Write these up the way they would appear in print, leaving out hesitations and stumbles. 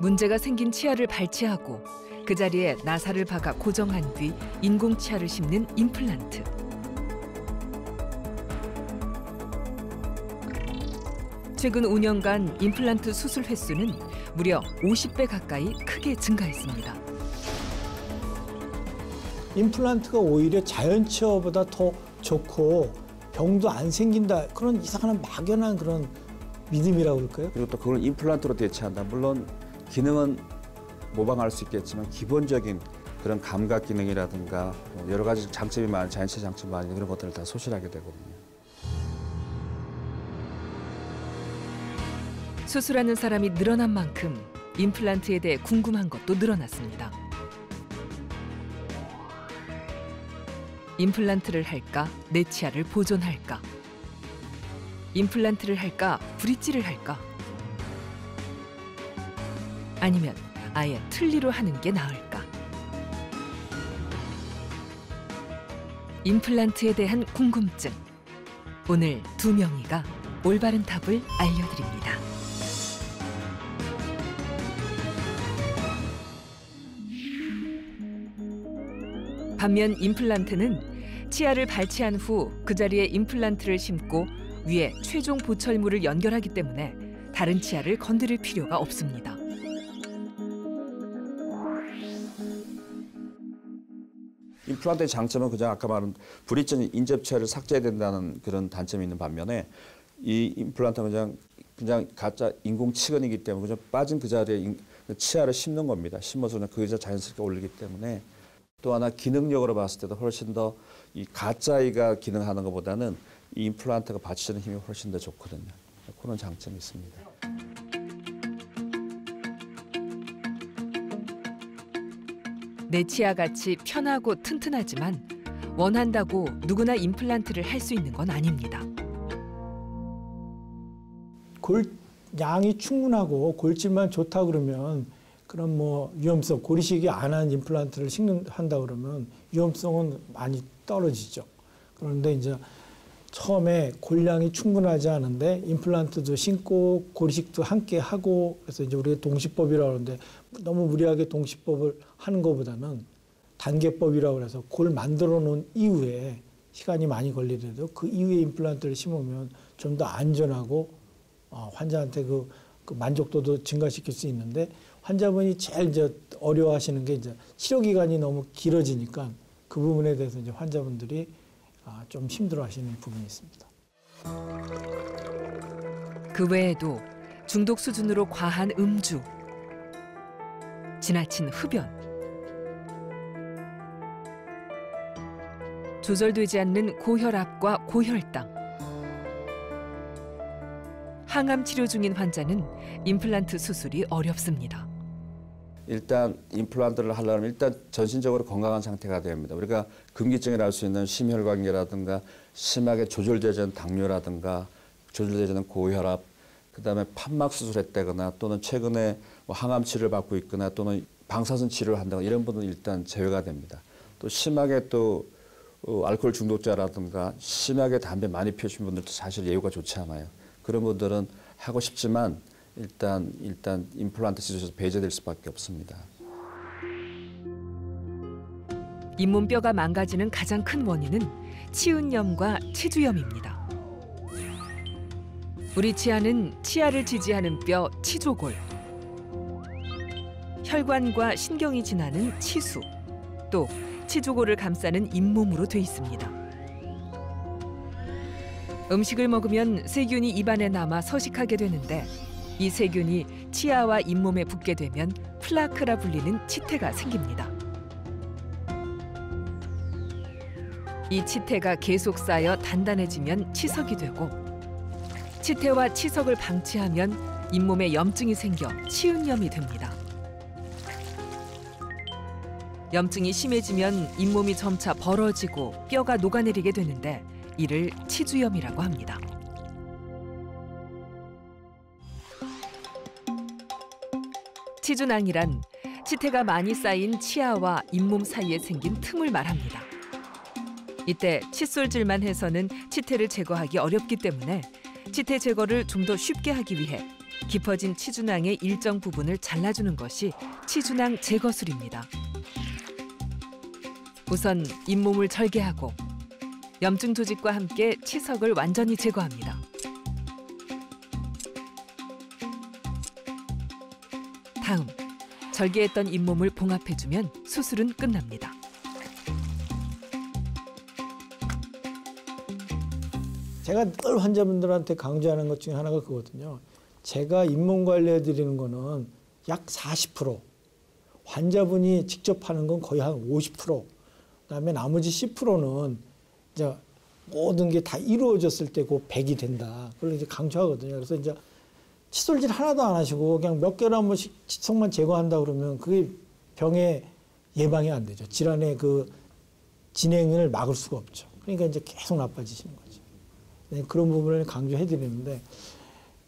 문제가 생긴 치아를 발치하고 그 자리에 나사를 박아 고정한 뒤 인공 치아를 심는 임플란트. 최근 5년간 임플란트 수술 횟수는 무려 50배 가까이 크게 증가했습니다. 임플란트가 오히려 자연 치아보다 더 좋고 병도 안 생긴다, 그런 이상한 막연한 그런 믿음이라고 그럴까요? 그리고 또 그걸 임플란트로 대체한다. 물론 기능은 모방할 수 있겠지만 기본적인 그런 감각 기능이라든가 여러 가지 장점이 많은 자연치아 장점이 많은 그런 것들을 다 소실하게 되거든요. 수술하는 사람이 늘어난 만큼 임플란트에 대해 궁금한 것도 늘어났습니다. 임플란트를 할까, 내 치아를 보존할까? 임플란트를 할까, 브릿지를 할까? 아니면 아예 틀니로 하는 게 나을까? 임플란트에 대한 궁금증. 오늘 두 명이가 올바른 답을 알려드립니다. 반면 임플란트는 치아를 발치한 후 그 자리에 임플란트를 심고 위에 최종 보철물을 연결하기 때문에 다른 치아를 건드릴 필요가 없습니다. 임플란트의 장점은 그냥 아까 말한 브릿지는 인접치아를 삭제해야 된다는 그런 단점이 있는 반면에 이 임플란트는 그냥 가짜 인공 치근이기 때문에 그냥 빠진 그 자리에 치아를 심는 겁니다. 심어서 그냥 그 자리에 자연스럽게 올리기 때문에 또 하나 기능력으로 봤을 때도 훨씬 더 이 가짜이가 기능하는 것보다는 이 임플란트가 받치는 힘이 훨씬 더 좋거든요. 그런 장점이 있습니다. 내 치아같이 편하고 튼튼하지만 원한다고 누구나 임플란트를 할 수 있는 건 아닙니다. 골 양이 충분하고 골질만 좋다 그러면 그럼 뭐 위험성, 고리식이 안 한 임플란트를 한다 그러면 위험성은 많이 떨어지죠. 그런데 이제 처음에 골량이 충분하지 않은데 임플란트도 심고 고리식도 함께 하고 그래서 이제 우리가 동시법이라고 하는데 너무 무리하게 동시법을 하는 것보다는 단계법이라고 해서 골 만들어 놓은 이후에 시간이 많이 걸리더라도 그 이후에 임플란트를 심으면 좀 더 안전하고 환자한테 그 만족도도 증가시킬 수 있는데 환자분이 제일 이제 어려워하시는 게 이제 치료 기간이 너무 길어지니까 그 부분에 대해서 이제 환자분들이 좀 힘들어하시는 부분이 있습니다. 그 외에도 중독 수준으로 과한 음주, 지나친 흡연, 조절되지 않는 고혈압과 고혈당, 항암 치료 중인 환자는 임플란트 수술이 어렵습니다. 일단 임플란트를 하려면 일단 전신적으로 건강한 상태가 됩니다. 우리가 금기증이 날 수 있는 심혈관계라든가 심하게 조절되지 않은 당뇨라든가 조절되지 않은 고혈압, 그다음에 판막 수술했다거나 또는 최근에 뭐 항암 치료를 받고 있거나 또는 방사선 치료를 한다거나 이런 분들은 일단 제외가 됩니다. 또 심하게 또 알코올 중독자라든가 심하게 담배 많이 피우신 분들도 사실 예후가 좋지 않아요. 그런 분들은 하고 싶지만 일단 임플란트 시술에서 배제될 수밖에 없습니다. 잇몸뼈가 망가지는 가장 큰 원인은 치은염과 치주염입니다. 우리 치아는 치아를 지지하는 뼈 치조골, 혈관과 신경이 지나는 치수, 또 치조골을 감싸는 잇몸으로 돼 있습니다. 음식을 먹으면 세균이 입안에 남아 서식하게 되는데 이 세균이 치아와 잇몸에 붙게 되면 플라크라 불리는 치태가 생깁니다. 이 치태가 계속 쌓여 단단해지면 치석이 되고 치태와 치석을 방치하면 잇몸에 염증이 생겨 치은염이 됩니다. 염증이 심해지면 잇몸이 점차 벌어지고 뼈가 녹아내리게 되는데 이를 치주염이라고 합니다. 치주낭이란 치태가 많이 쌓인 치아와 잇몸 사이에 생긴 틈을 말합니다. 이때 칫솔질만 해서는 치태를 제거하기 어렵기 때문에 치태 제거를 좀 더 쉽게 하기 위해 깊어진 치준항의 일정 부분을 잘라주는 것이 치준항 제거술입니다. 우선 잇몸을 절개하고 염증 조직과 함께 치석을 완전히 제거합니다. 다음, 절개했던 잇몸을 봉합해주면 수술은 끝납니다. 제가 늘 환자분들한테 강조하는 것 중에 하나가 그거거든요. 제가 잇몸 관리해 드리는 거는 약 40%, 환자분이 직접 하는 건 거의 한 50%, 그다음에 나머지 10%는 이제 모든 게 다 이루어졌을 때 그 100이 된다. 그걸 이제 강조하거든요. 그래서 이제 칫솔질 하나도 안 하시고 그냥 몇 개로 한 번씩 치석만 제거한다 그러면 그게 병의 예방이 안 되죠. 질환의 그 진행을 막을 수가 없죠. 그러니까 이제 계속 나빠지시는 거죠. 네, 그런 부분을 강조해 드리는데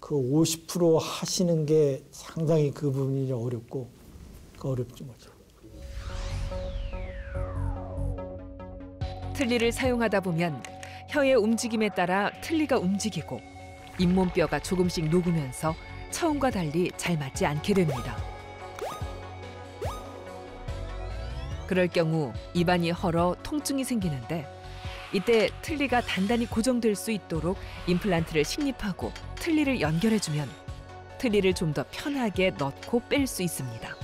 그 50% 하시는 게 상당히 그 부분이 어렵고 그 어렵죠 거죠. 틀니를 사용하다 보면 혀의 움직임에 따라 틀니가 움직이고 잇몸뼈가 조금씩 녹으면서 처음과 달리 잘 맞지 않게 됩니다. 그럴 경우 입안이 헐어 통증이 생기는데 이때 틀니가 단단히 고정될 수 있도록 임플란트를 식립하고 틀니를 연결해주면 틀니를 좀 더 편하게 넣고 뺄 수 있습니다.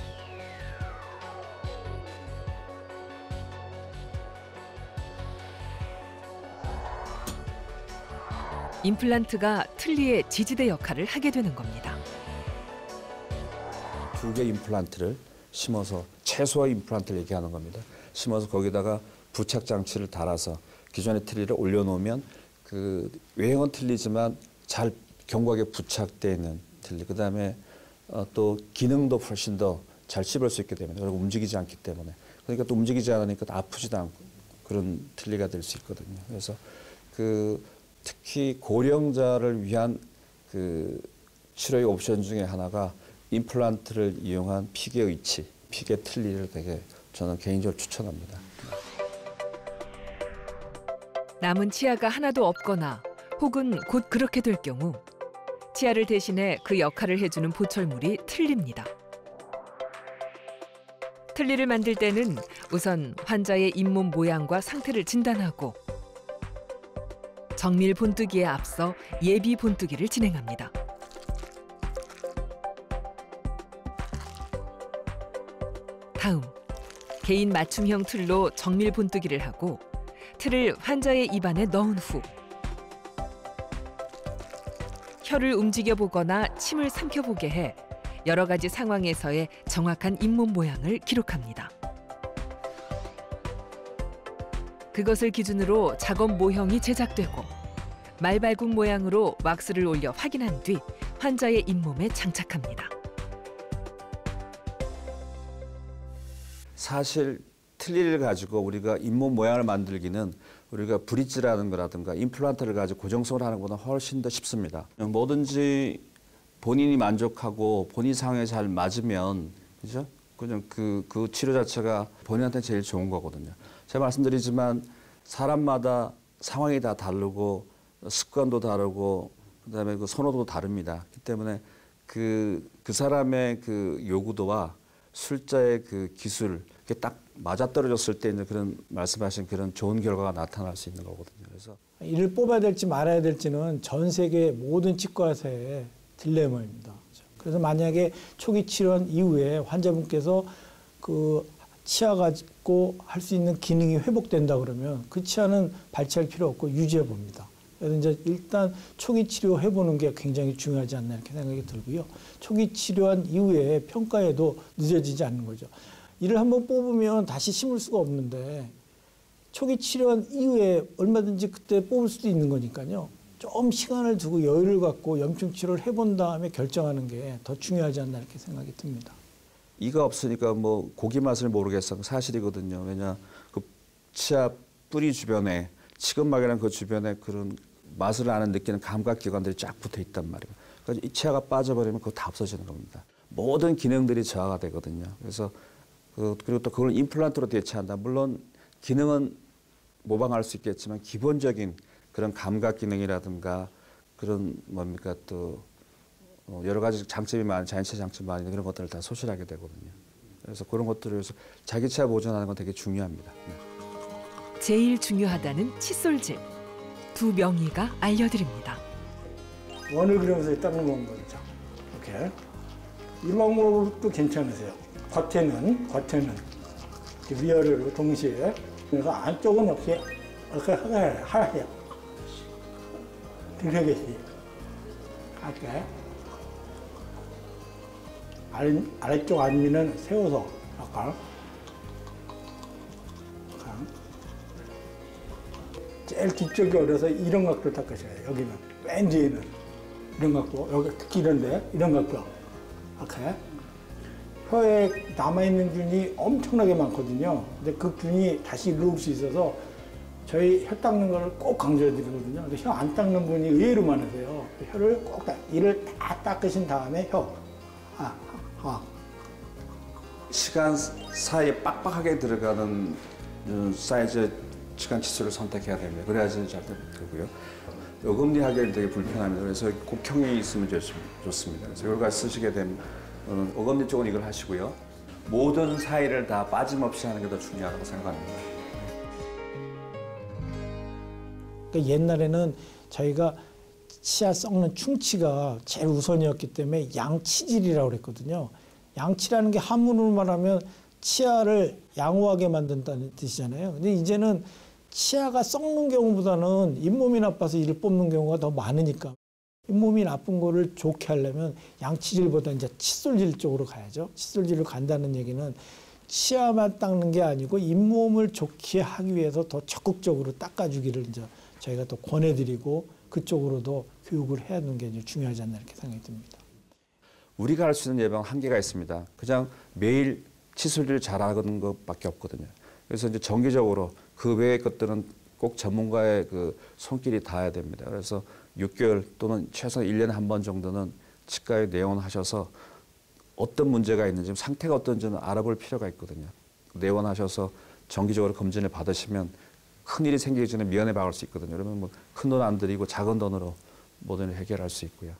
임플란트가 틀니의 지지대 역할을 하게 되는 겁니다. 2개 임플란트를 심어서 최소화 임플란트를 얘기하는 겁니다. 심어서 거기다가 부착 장치를 달아서 기존의 틀니를 올려놓으면 그 외형은 틀리지만 잘 견고하게 부착되어 있는 틀니. 그다음에 또 기능도 훨씬 더 잘 씹을 수 있게 됩니다. 그리고 움직이지 않기 때문에. 그러니까 또 움직이지 않으니까 아프지도 않고 그런 틀니가 될 수 있거든요. 그래서 그 특히 고령자를 위한 그 치료의 옵션 중에 하나가 임플란트를 이용한 피계 의치, 피계 틀니를 되게 저는 개인적으로 추천합니다. 남은 치아가 하나도 없거나 혹은 곧 그렇게 될 경우 치아를 대신해 그 역할을 해주는 보철물이 틀니입니다. 틀니를 만들 때는 우선 환자의 잇몸 모양과 상태를 진단하고 정밀 본뜨기에 앞서 예비 본뜨기를 진행합니다. 다음, 개인 맞춤형 틀로 정밀 본뜨기를 하고 틀을 환자의 입안에 넣은 후 혀를 움직여 보거나 침을 삼켜보게 해 여러 가지 상황에서의 정확한 잇몸 모양을 기록합니다. 그것을 기준으로 작업 모형이 제작되고 말발굽 모양으로 왁스를 올려 확인한 뒤 환자의 잇몸에 장착합니다. 사실 틀니를 가지고 우리가 잇몸 모양을 만들기는 우리가 브릿지라는 거라든가 임플란트를 가지고 고정성을 하는 것보다 훨씬 더 쉽습니다. 뭐든지 본인이 만족하고 본인 상황에 잘 맞으면 그죠? 그냥 그 치료 자체가 본인한테 제일 좋은 거거든요. 제가 말씀드리지만 사람마다 상황이 다 다르고 습관도 다르고 그다음에 그 선호도 다릅니다. 그렇기 때문에 그 사람의 그 요구도와 술자의 그 기술 이게 딱 맞아떨어졌을 때 이제 그런 말씀하신 그런 좋은 결과가 나타날 수 있는 거거든요. 그래서 이를 뽑아야 될지 말아야 될지는 전 세계 모든 치과의사의 딜레마입니다. 그래서 만약에 초기 치료한 이후에 환자분께서 그 치아 가지고 할 수 있는 기능이 회복된다 그러면 그 치아는 발치할 필요 없고 유지해 봅니다. 그래서 이제 일단 초기 치료해 보는 게 굉장히 중요하지 않나 이렇게 생각이 들고요. 초기 치료한 이후에 평가에도 늦어지지 않는 거죠. 이를 한번 뽑으면 다시 심을 수가 없는데 초기 치료한 이후에 얼마든지 그때 뽑을 수도 있는 거니까요. 좀 시간을 두고 여유를 갖고 염증 치료를 해본 다음에 결정하는 게 더 중요하지 않나 이렇게 생각이 듭니다. 이가 없으니까 뭐 고기 맛을 모르겠어 사실이거든요. 왜냐 그 치아 뿌리 주변에 치근막이라는 그 주변에 그런 맛을 아는 느끼는 감각기관들이 쫙 붙어 있단 말이에요. 그러니까 이 치아가 빠져버리면 그거 다 없어지는 겁니다. 모든 기능들이 저하가 되거든요. 그래서 그리고 또 그걸 임플란트로 대체한다. 물론 기능은 모방할 수 있겠지만 기본적인 그런 감각 기능이라든가 그런 뭡니까 또 여러 가지 장점이 많은 자연치아 장점이 많은 그런 것들을 다 소실하게 되거든요. 그래서 그런 것들을 위해서 자기 치아 보존하는 건 되게 중요합니다. 제일 중요하다는 칫솔질. 두 명의가 알려드립니다. 원을 그리면서 닦는 방법이죠. 이렇게. 이 방법도 괜찮으세요. 겉에는 이렇게 위아래로 동시에. 그래서 안쪽은 이렇게 하세요. 드래그시 할게. 아래쪽 앞니는 세워서 약간. 제일 뒤쪽이 어려서 이런 각도 닦으셔야 돼요. 여기는 맨 뒤에는 이런 각도, 여기 특히 이런데 이런 각도. 이렇게. 혀에 남아있는 균이 엄청나게 많거든요. 근데 그 균이 다시 누울 수 있어서 저희 혀 닦는 걸 꼭 강조해드리거든요. 근데 혀 안 닦는 분이 의외로 많으세요. 혀를 꼭 이를 다 닦으신 다음에 혀. 시간 사이에 빡빡하게 들어가는 사이즈 시간 칫솔을 선택해야 됩니다. 그래야지 잘 되고요. 어금니 하기는 되게 불편합니다. 그래서 곡형이 있으면 좋습니다. 그래서 이걸 쓰시게 되면 어금니 쪽은 이걸 하시고요. 모든 사이를 다 빠짐없이 하는 게 더 중요하다고 생각합니다. 그러니까 옛날에는 저희가 치아 썩는 충치가 제일 우선이었기 때문에 양치질이라고 그랬거든요. 양치라는 게 한문으로 말하면 치아를 양호하게 만든다는 뜻이잖아요. 근데 이제는 치아가 썩는 경우보다는 잇몸이 나빠서 이를 뽑는 경우가 더 많으니까 잇몸이 나쁜 거를 좋게 하려면 양치질보다 이제 칫솔질 쪽으로 가야죠. 칫솔질로 간다는 얘기는 치아만 닦는 게 아니고 잇몸을 좋게 하기 위해서 더 적극적으로 닦아주기를 이제 저희가 또 권해드리고 그쪽으로도 교육을 해야 하는 게 이제 중요하지 않나 이렇게 생각이 듭니다. 우리가 할 수 있는 예방은 한계가 있습니다. 그냥 매일 칫솔질을 잘하는 것밖에 없거든요. 그래서 이제 정기적으로 그 외의 것들은 꼭 전문가의 그 손길이 닿아야 됩니다. 그래서 6개월 또는 최소 1년에 한 번 정도는 치과에 내원하셔서 어떤 문제가 있는지 상태가 어떤지는 알아볼 필요가 있거든요. 내원하셔서 정기적으로 검진을 받으시면 큰일이 생기기 전에 미연에 박을 수 있거든요. 그러면 뭐 큰 돈 안 들이고 작은 돈으로 모든 일 해결할 수 있고요.